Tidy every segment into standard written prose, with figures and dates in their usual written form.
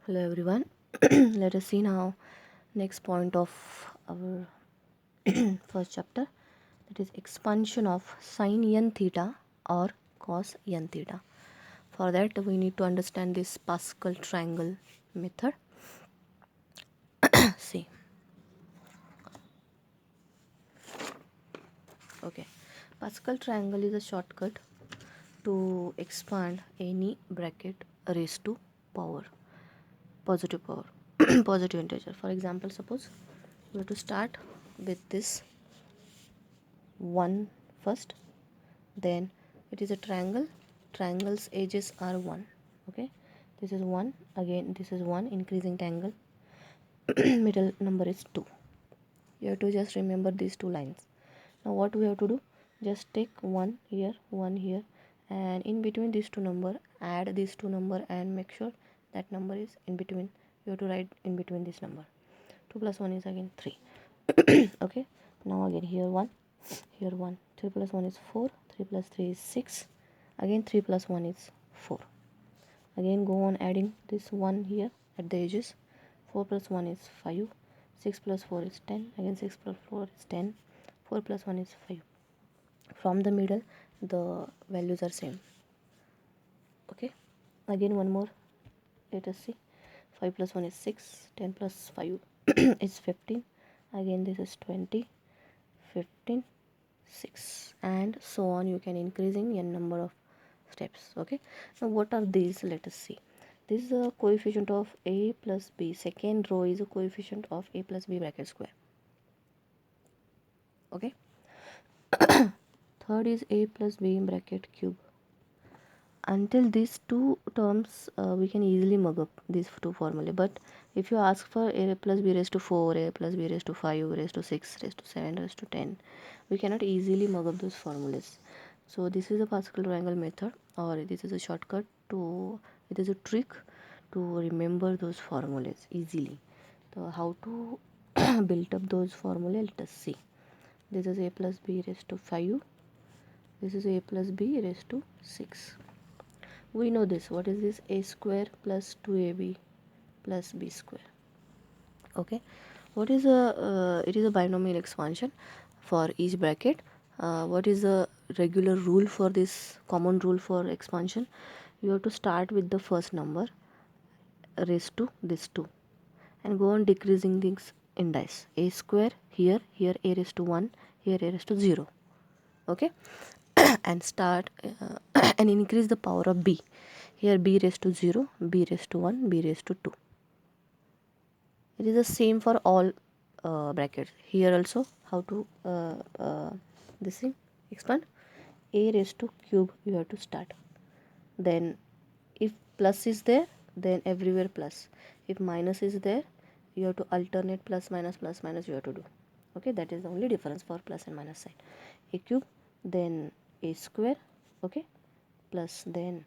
Hello everyone. Let us see now next point of our first chapter, that is expansion of sin n theta or cos n theta. For that we need to understand this Pascal triangle method. See, okay, Pascal triangle is a shortcut to expand any bracket raised to power, positive power, positive integer. For example, suppose we have to start with this 1 first, then it is a triangle's edges are 1. Okay, this is 1, again this is 1, increasing triangle. Middle number is 2. You have to just remember these two lines. Now what we have to do, just take 1 here, and in between these two number add these two number and make sure that number is in between. You have to write in between this number. 2 plus 1 is again 3. Okay, now again here 1, here 1. 3 plus 1 is 4, 3 plus 3 is 6, again 3 plus 1 is 4. Again go on adding this 1 here at the edges. 4 plus 1 is 5, 6 plus 4 is 10, again 6 plus 4 is 10, 4 plus 1 is 5. From the middle the values are same. Okay, again one more, let us see. 5 plus 1 is 6, 10 plus 5 is 15, again this is 20, 15, 6, and so on. You can increasing n number of steps. Okay, now what are these? Let us see. This is a coefficient of a plus b. Second row is a coefficient of a plus b bracket square. Okay, third is a plus b bracket cube. Until these two terms we can easily mug up these two formulae, but if you ask for a plus b raised to 4, a plus b raised to 5, raised to 6, raised to 7, raised to 10, we cannot easily mug up those formulas. So this is a Pascal triangle method, or this is a shortcut to, it is a trick to remember those formulas easily. So how to build up those formulas, let us see. This is a plus b raised to 5, this is a plus b raised to 6. We know this. What is this? A square plus 2ab plus b square. Okay, what is a it is a binomial expansion for each bracket. What is the regular rule for this, common rule for expansion? You have to start with the first number raised to this 2 and go on decreasing things in dice. A square here, a raised to 1, here a raised to 0. Okay, and start and increase the power of b. Here b raised to 0, b raised to 1, b raised to 2. It is the same for all brackets. Here also how to this thing expand. A raised to cube you have to start. Then if plus is there, then everywhere plus. If minus is there, you have to alternate plus minus you have to do. Okay, that is the only difference for plus and minus sign. A cube, then a square, okay, plus then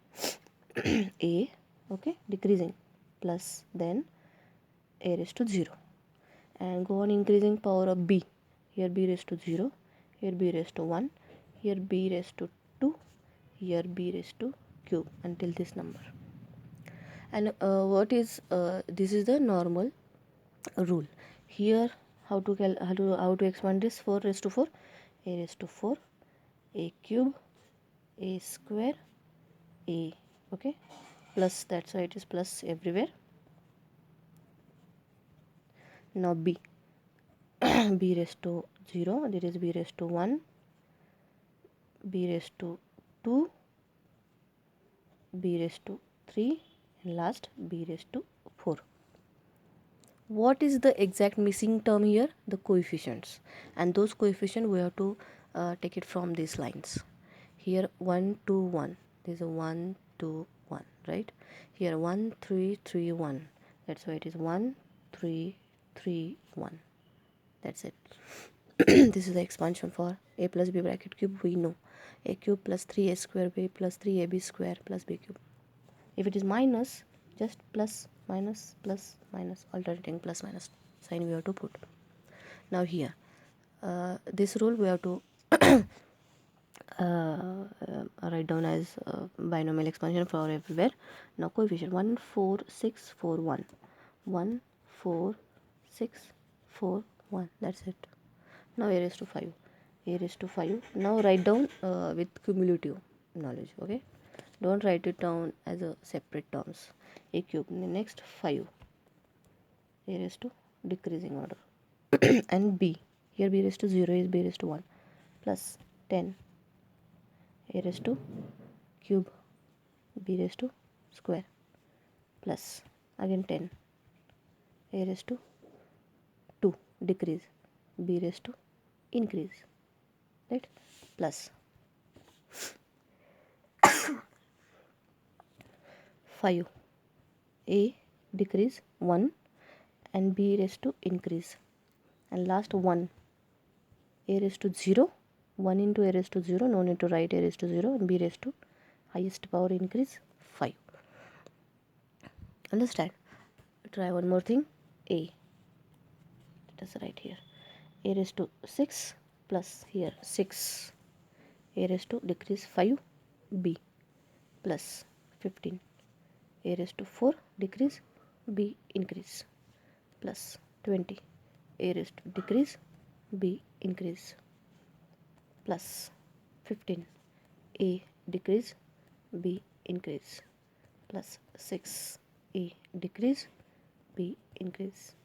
a, okay, decreasing, plus then a raised to 0, and go on increasing power of b. Here b raised to 0, here b raised to 1, here b raised to 2, here b raised to cube until this number. And what is this is the normal rule. Here how to expand this? 4 raised to 4, a raised to 4, a cube, a square, a, okay, plus, that's why it is plus everywhere. Now b, b raised to 0, there is b raised to 1, b raised to 2, b raised to 3, and last b raised to 4. What is the exact missing term here? The coefficients, and those coefficients we have to take it from these lines. Here 1 2 1, there is a 1 2 1, right? Here 1 3 3 1, that's why it is 1 3 3 1. That's it. This is the expansion for a plus b bracket cube. We know a cube plus 3a square b plus 3ab square plus b cube. If it is minus, just plus minus, alternating plus minus sign we have to put. Now here this rule we have to write down as binomial expansion for everywhere. Now coefficient 1 4 6 4 1 1 4 6 4 1, that's it. Now a raised to 5, a raised to 5. Now write down with cumulative knowledge, okay? Don't write it down as a separate terms. A cube, next 5, a raised to decreasing order. And b, here b raised to 0 is b raised to 1 plus 10, a raised to cube, b raised to square plus again 10, a raised to 2 decrease, b raised to increase, right? Plus 5, a decrease 1 and b raised to increase, and last 1, a raised to 0, 1 into a raised to 0, no need to write a raised to 0, and b raised to highest power increase 5. Understand? Try one more thing. A, let us write here, a raised to 6 plus here 6, a raised to decrease 5, b plus 15, a raised to 4 decrease, b increase plus 20, a raised to decrease, b increase plus 15, a decrease, b increase plus 6, a decrease, b increase.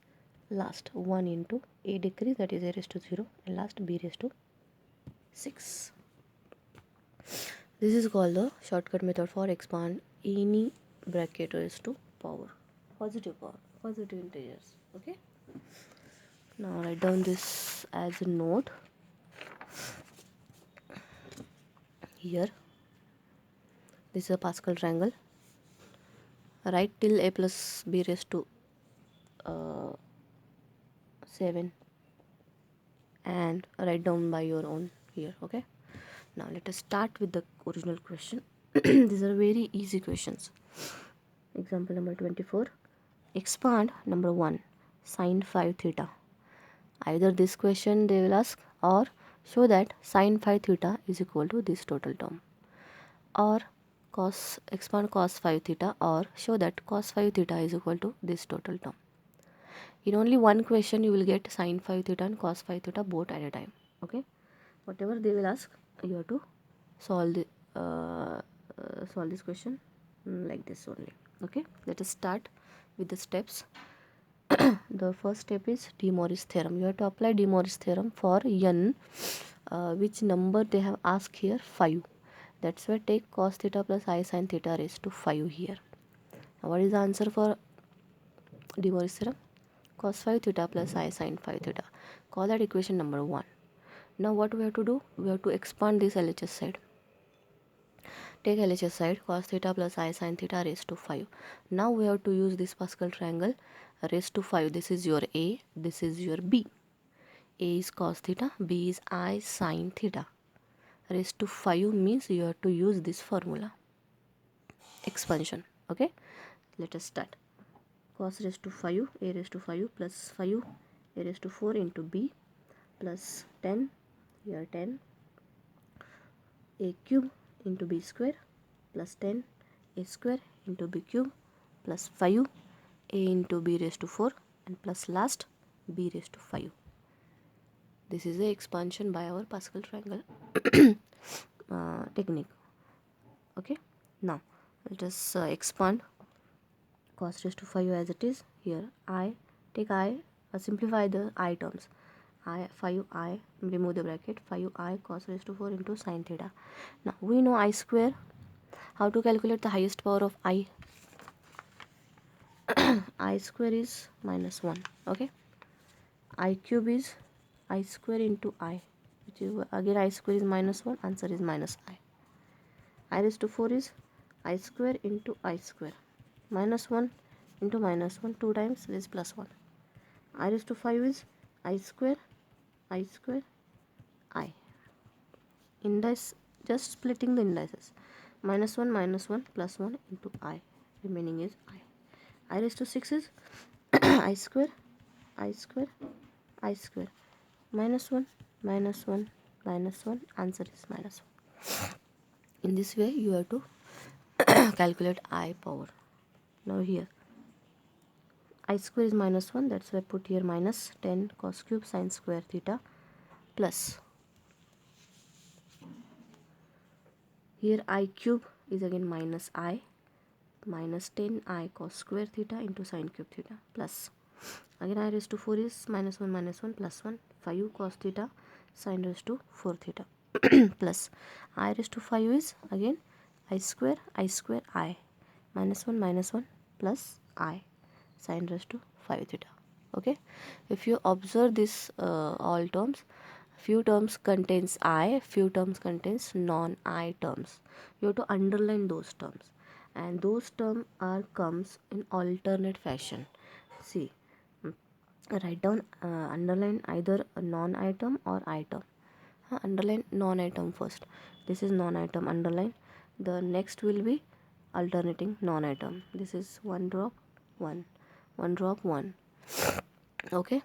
Last 1 into a decrease, that is a raised to 0, and last b raised to 6. This is called the shortcut method for expand any bracket raised to power, positive integers, okay? Now write down this as a note here. This is a Pascal triangle. Write till a plus b raised to 7 and write down by your own here, okay? Now let us start with the original question. These are very easy questions. Example number 24. Expand number 1 sine 5 theta. Either this question they will ask, or show that sine 5 theta is equal to this total term, or expand cos 5 theta, or show that cos 5 theta is equal to this total term. In only one question you will get sine 5 theta and cos 5 theta both at a time, okay? Whatever they will ask, you have to solve this question like this only, okay? Let us start with the steps. The first step is De Moivre's theorem. You have to apply De Moivre's theorem for n, which number they have asked here, 5. That's why take cos theta plus I sin theta raised to 5 here. Now what is the answer for De Moivre's theorem? Cos 5 theta plus I sin 5 theta. Call that equation number 1. Now what we have to do? We have to expand this LHS side. Take LHS side, cos theta plus I sin theta raised to 5. Now we have to use this Pascal triangle raised to 5. This is your A, this is your B. A is cos theta, B is I sin theta. Raised to 5 means you have to use this formula. Expansion, okay? Let us start. Cos raised to 5, A raised to 5 plus 5, A raised to 4 into B plus 10, here 10, A cube into B square plus 10, A square into B cube plus 5, A into B raised to 4, and plus last B raised to 5. This is the expansion by our Pascal triangle technique, okay? Now let us expand cos raised to 5 as it is. Here I, take I, simplify the I terms. I, 5I, remove the bracket, 5I cos raised to 4 into sin theta. Now we know I square. How to calculate the highest power of I? I square is minus 1, okay? I cube is I square into I, which is again I square is minus 1, answer is minus I. I raised to 4 is I square into I square, minus 1 into minus 1, 2 times, this is plus 1. I raised to 5 is I square, I. Indice, just splitting the indices. Minus 1, plus 1 into I. Remaining is I. I raised to 6 is I square, I square, I square. Minus 1, minus 1, minus 1. Answer is minus In this way you have to calculate I power. Now here I square is -1, that's why I put here minus 10 cos cube sine square theta plus here I cube is again minus I minus 10 I cos square theta into sine cube theta plus again I raised to 4 is -1 plus 1 5 cos theta sine raised to 4 theta plus I raised to 5 is again I square I -1 plus I sine raised to 5 theta. Okay, if you observe this all terms, few terms contains I, few terms contains non I terms. You have to underline those terms, and those terms are comes in alternate fashion. See, write down underline either a non item or item. Underline non item first. This is non item, underline. The next will be alternating non item. This is one drop 1 drop 1. Okay,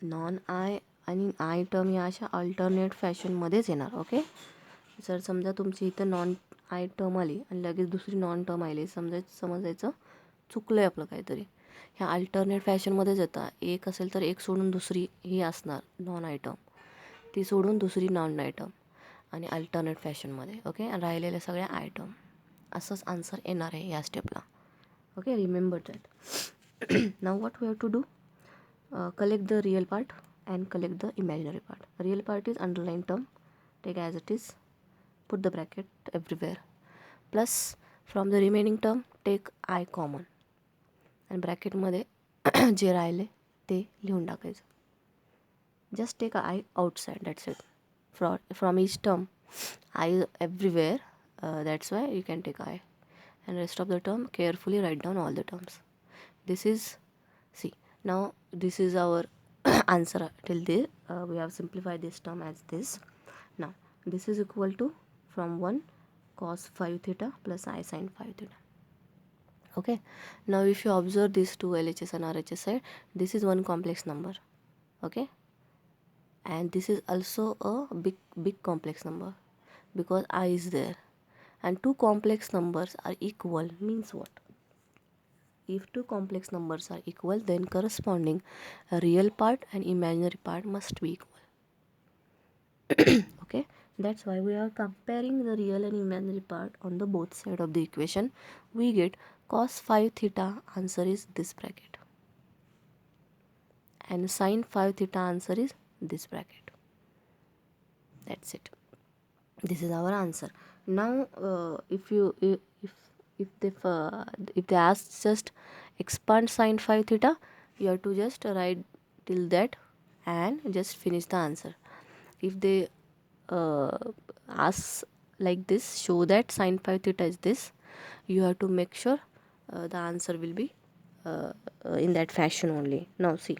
non I आणि आय term या अशा alternate फॅशनमध्येच येणार. Okay, जर समजा तुमची इथं non I term आली आणि लगेच दुसरी नॉन टर्म आली, समजायचं चुकलं आहे आपलं काहीतरी. ह्या अल्टरनेट फॅशनमध्येच येतं. एक असेल तर एक सोडून दुसरी ही असणार नॉन आयटम, ती सोडून दुसरी नॉन आयटम आणि अल्टरनेट फॅशनमध्ये. ओके, राहिलेल्या सगळ्या आयटम. असंच आन्सर येणार आहे या स्टेपला. Okay, remember that. Now what we have to do, collect the real part and collect the imaginary part. Real part is underline term, take as it is, put the bracket everywhere, plus from the remaining term take I common and bracket मध्ये जे राहिले ते लिहून टाकायचं. just take I outside, that's it. From each term I everywhere, that's why you can take I, and rest of the term carefully write down all the terms. This is, see, now this is our answer till this. We have simplified this term as this. Now this is equal to from 1 cos 5 theta plus I sin 5 theta. Okay, now if you observe these two LHS and RHS side, this is one complex number. Okay, and this is also a big complex number because I is there, and two complex numbers are equal means what? If two complex numbers are equal, then corresponding real part and imaginary part must be equal. Okay, that's why we are comparing the real and imaginary part on the both side of the equation. We get cos 5 theta, answer is this bracket, and sin 5 theta answer is this bracket. That's it. This is our answer. Now if they ask just expand sin 5 theta, you have to just write till that and just finish the answer. If they ask like this, show that sin 5 theta is this, you have to make sure the answer will be in that fashion only. Now see,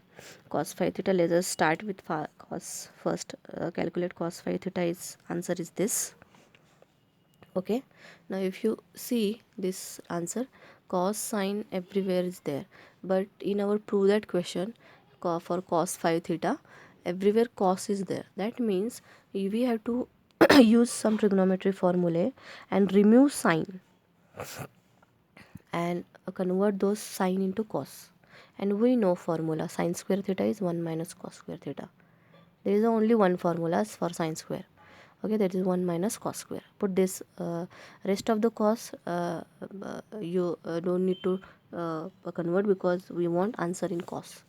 cos 5 theta, let us start with cos first. Calculate cos 5 theta is answer is this. Okay, now if you see this answer, cos sine everywhere is there, but in our prove that question for cos 5 theta, everywhere cos is there. That means we have to use some trigonometry formulae and remove sine and convert those sine into cos. And we know formula sine square theta is 1 minus cos square theta. There is only one formula for sine square. Okay, that is 1 minus cos square. Put this rest of the cos you don't need to convert because we want answer in cos.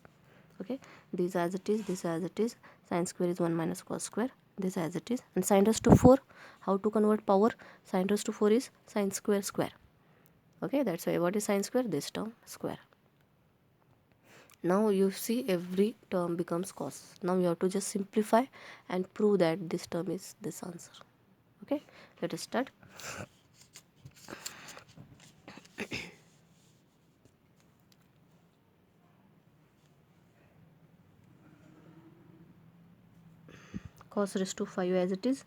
Okay, this as it is, this as it is. Sine square is 1 minus cos square, this as it is. And sine raised to 4, how to convert power? Sine raised to 4 is sine square square. Okay, that's why what is sine square? This term square. Now you see every term becomes cos. Now you have to just simplify and prove that this term is this answer. Okay, let us start. Cos raised to 5 as it is,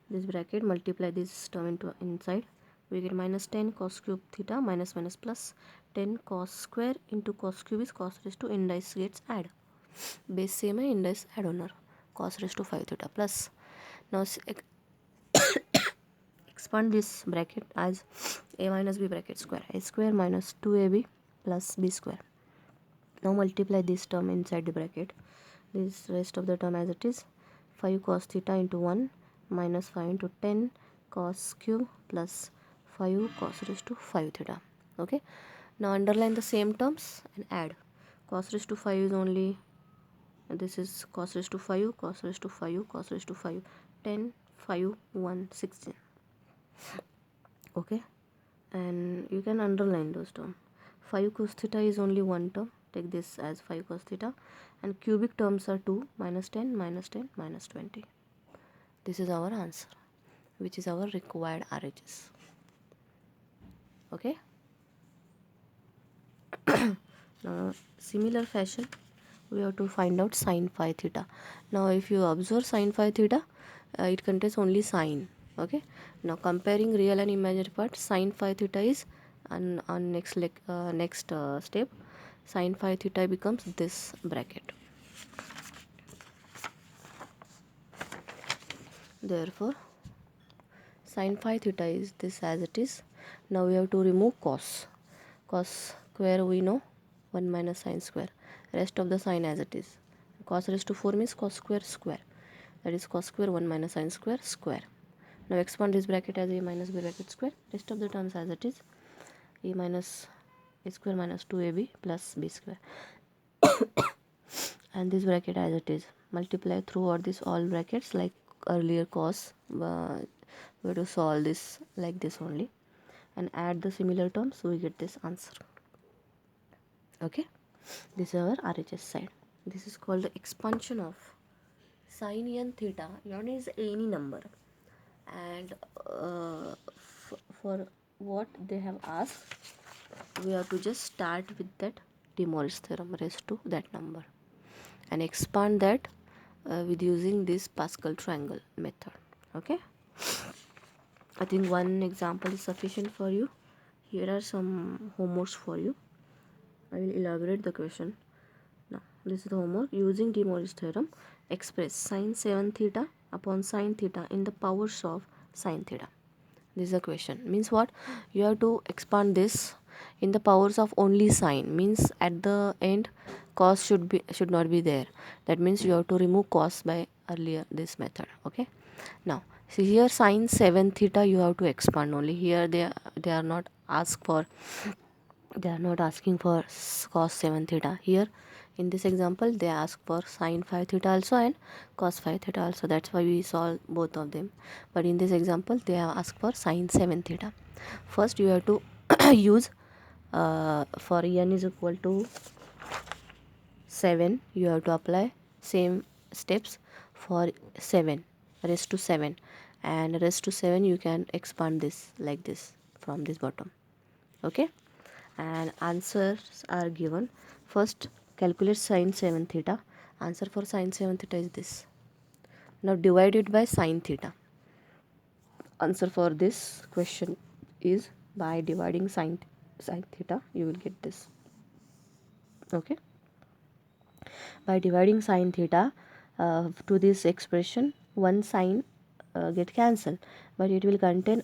this bracket, multiply this term into inside, we get minus 10 cos cube theta minus plus 10 cos square into cos cube is cos raised to indice gets add, base same है, indice add होणार, cos raised to 5 theta plus. Now expand this bracket as a minus b bracket square, a square minus 2ab plus b square. Now multiply this term inside the bracket, this rest of the term as it is, 5 cos theta into 1 minus 5 into 10 cos cube plus 5 cos raised to 5 theta. Okay, now underline the same terms and add. Cos raised to 5 is only, this is cos raised to 5, cos raised to 5, cos raised to 5, 10, 5, 1, 16. Okay, and you can underline those terms. 5 cos theta is only one term, take this as 5 cos theta, and cubic terms are 2, minus 10, minus 10, minus 20. This is our answer, which is our required RHS. Okay. Now similar fashion we have to find out sin phi theta. Now if you observe sin phi theta, it contains only sine. Okay, now comparing real and imaginary part, sin phi theta is on next step, sin phi theta becomes this bracket. Therefore sin phi theta is this as it is. Now we have to remove cos square, we know 1 minus sin square, rest of the sign as it is. Cos raised to 4 means cos square square, that is cos square 1 minus sin square square. Now expand this bracket as a minus b bracket square, rest of the terms as it is, a minus a square minus 2ab plus b square. And this bracket as it is, multiply throughout this all brackets like earlier cos. We have to solve this like this only and add the similar terms, so we get this answer. Okay, this is our RHS side. This is called the expansion of sin n theta. N is any number, and for what they have asked, we have to just start with that De Moivre's theorem raised to that number and expand that with using this Pascal triangle method. Okay, I think one example is sufficient for you. Here are some homeworks for you. I will elaborate the question. Now this is the homework. Using De Moivre's theorem, express sin 7 theta upon sin theta in the powers of sin theta. This is a question. Means what? You have to expand this in the powers of only sine. Means at the end cos should not be there. That means you have to remove cos by earlier this method. Okay. Now see here sin 7 theta you have to expand only. Here they are not asking for cos 7 theta. Here in this example they ask for sin 5 theta also and cos 5 theta also. That's why we solve both of them. But in this example they have asked for sin 7 theta. First you have to use for n is equal to 7, you have to apply same steps for 7 raised to 7, and raised to 7 you can expand this like this from this bottom. Okay, and answers are given. First calculate sin 7 theta. Answer for sin 7 theta is this. Now divide it by sin theta. Answer for this question is by dividing sin theta you will get this. Okay, by dividing sin theta to this expression, one sign get cancelled, but it will contain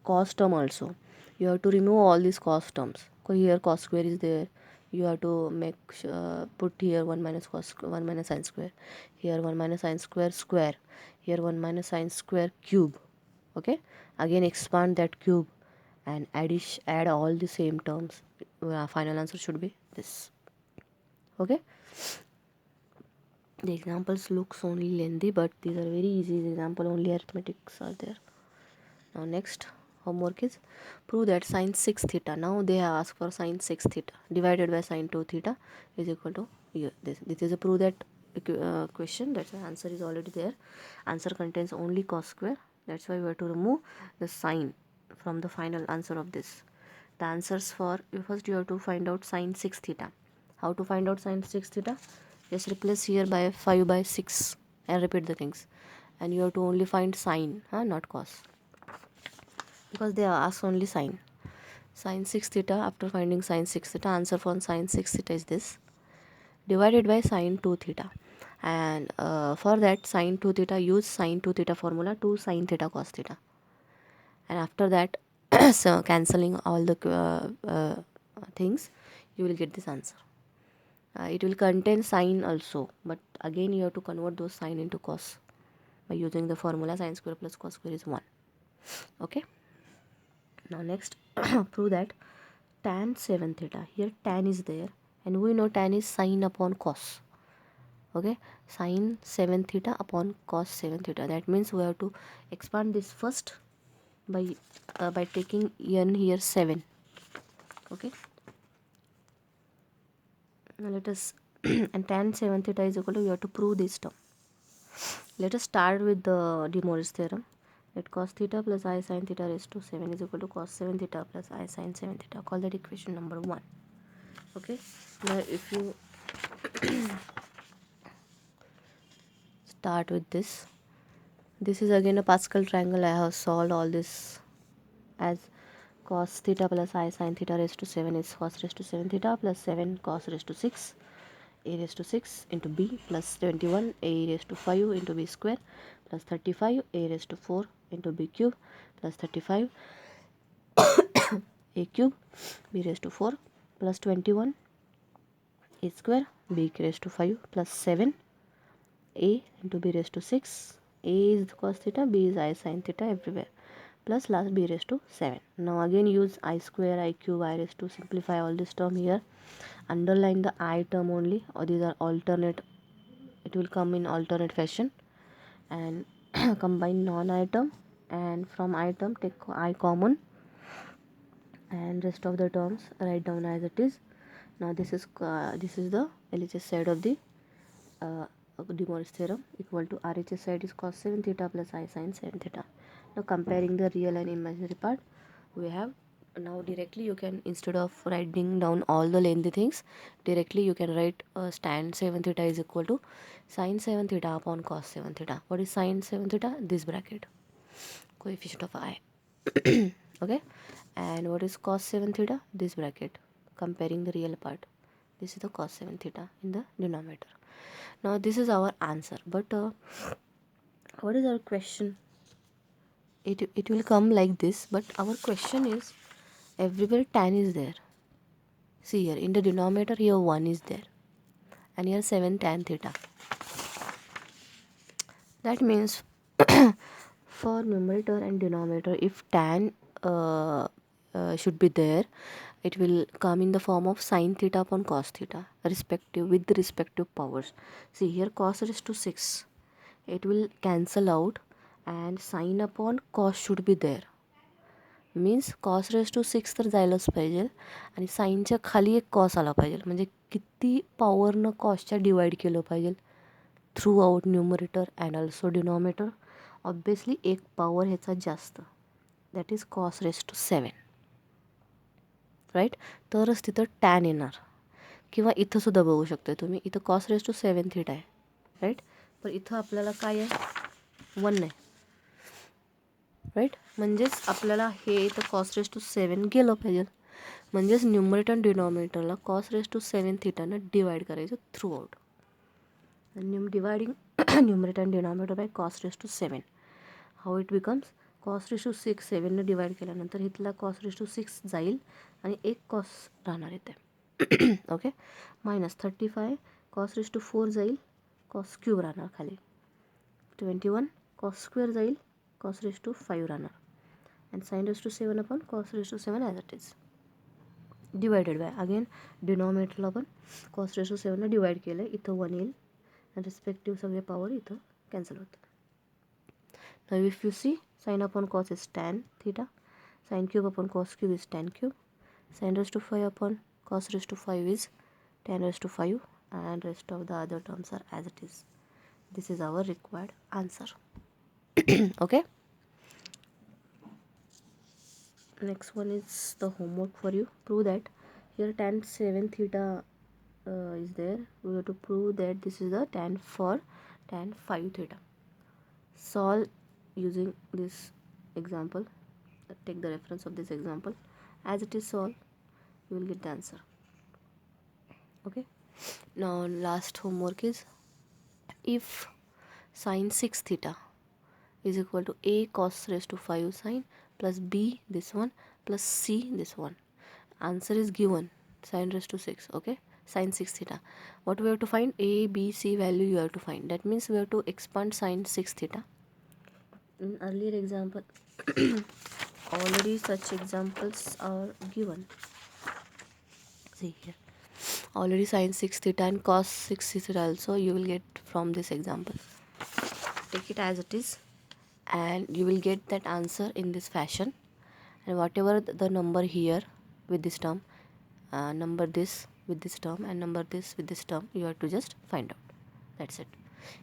cos term also. You have to remove all these cos terms. So here cos square is there. You have to make put here 1 minus sin square. Here 1 minus sin square square. Here 1 minus sin square cube. Okay. Again expand that cube and add all the same terms. Final answer should be this. Okay. The examples looks only lengthy, but these are very easy example, only arithmetics are there. Now next homework is prove that sin 6 theta. Now they have asked for sin 6 theta divided by sin 2 theta is equal to this. This is a prove that question. That's why answer is already there. Answer contains only cos square. That's why we have to remove the sign from the final answer of this. The answers for first you have to find out sin 6 theta. How to find out sin 6 theta? Just replace here by 5 by 6 and repeat the things, and you have to only find sine, not cos, because they are asked only sine. Sin 6 theta, after finding sin 6 theta, answer for sin 6 theta is this, divided by sin 2 theta. And for that sin 2 theta, use sin 2 theta formula to sin theta cos theta. and after that so cancelling all the things, you will get this answer. It will contain sine also, but again you have to convert those sine into cos by using the formula sine square plus cos square is 1. Okay, now next prove that tan 7 theta, here tan is there and we know tan is sine upon cos. Okay, sine 7 theta upon cos 7 theta, that means we have to expand this first by taking n here 7. Okay, now let us and tan 7 theta is equal to, we have to prove this term. Let us start with the De Moivre's theorem. Let cos theta plus I sin theta raised to 7 is equal to cos 7 theta plus I sin 7 theta. Call that equation number 1. Okay, now if you start with this, this is again a Pascal triangle. I have solved all this as cos theta plus I sin theta raised to 7 is cos raised to 7 theta plus 7 cos raised to 6 a raised to 6 into b plus 21 a raised to 5 into b square plus 35 a raised to 4 into b cube plus 35 a cube b raised to 4 plus 21 a square b raised to 5 plus 7 a into b raised to 6. A is cos theta, b is I sin theta everywhere, plus last b raised to 7. Now again use I square, I cube, I raised to, simplify all this term here. Underline the I term only, or these are alternate, it will come in alternate fashion. And combine non-I term, and from I term take I common, and rest of the terms write down as it is. Now this is the LHS side of the De Moivre's theorem, equal to RHS side is cos 7 theta plus I sin 7 theta. Now comparing the real and imaginary part, we have now directly you can, instead of writing down all the lengthy things, directly you can write tan 7 theta is equal to sin 7 theta upon cos 7 theta. What is sin 7 theta? This bracket, coefficient of I. Okay, and what is cos 7 theta? This bracket, comparing the real part. This is the cos 7 theta in the denominator. Now this is our answer, but what is our question? It will come like this, but our question is, everywhere tan is there. See here in the denominator, here 1 is there and here 7 tan theta. That means for numerator and denominator, if tan should be there, it will come in the form of sin theta upon cos theta respective, with the respective powers. See here cos raised to 6, it will cancel out and sin upon cos should be there. Means cos raise to 6 तर जायलाच पाहिजे आणि साईनच्या खाली एक cos आला पाहिजे. म्हणजे किती पॉवरनं कॉसच्या डिवाइड केलं पाहिजे throughout numerator and also denominator. Obviously एक पॉवर ह्याचा जास्त, that is cos raise to 7, right. तरच तिथं टॅन येणार. किंवा इथंसुद्धा बघू शकता तुम्ही, इथं कॉस रेस टू 7 थीटा आहे, राईट. पण इथं आपल्याला काय आहे, 1 नाही, राईट. म्हणजेच आपल्याला हे इथं कॉस रेस टू 7 गेलं पाहिजे. म्हणजेच न्यूमरेटर आणि डिनॉमिनेटरला कॉस रेस टू 7 थीटानं डिवाइड करायचं थ्रू आउट. डिवायडिंग न्यूमरेटर आणि denominator by cos raise to 7. How it becomes, cos raise to 6 7ने डिवाइड केल्यानंतर इथला कॉस रेस टू 6 जाईल आणि एक कॉस राहणार इथे. Okay, minus 35 cos raise to 4 जाईल, कॉस क्यूब राहणार खाली. 21 कॉस स्क्वेअर जाईल, cos raised to 5 राहणार, and sin raised to 7 upon cos raised to 7 as it is, divided by, again डिनॉमिनेटरला पण cos raised to 7 डिवाइड केलं आहे, इथं 1 येईल आणि रिस्पेक्टिव्ह सगळे पॉवर इथं कॅन्सल होतं. Now if you see, sin upon cos is tan theta, sin cube upon cos cube is tan cube, sin raised to 5 upon cos raised to 5 is tan raised to 5, and rest of the other terms are as it is. This is our required answer. Okay, next one is the homework for you. Prove that here tan 7 theta is there. We have to prove that this is the tan for tan 5 theta. Solve using this example. Take the reference of this example. As it is solved, you will get the answer. Okay, now last homework is, if sin 6 theta is equal to a cos raised to 5 sine plus b this one plus c this one. Answer is given, sine raised to 6. Okay, sine 6 theta. What we have to find? A, B, C value you have to find. That means we have to expand sine 6 theta. In earlier example already such examples are given. See here, already sine 6 theta and cos 6 theta also you will get from this example. Take it as it is and you will get that answer in this fashion. And whatever the number here with this term, number this with this term, and number this with this term, you have to just find out. That's it.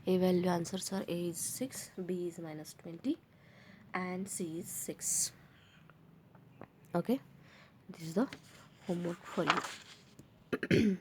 A value answers are: A is 6, B is minus 20, and C is 6. Okay, this is the homework for you.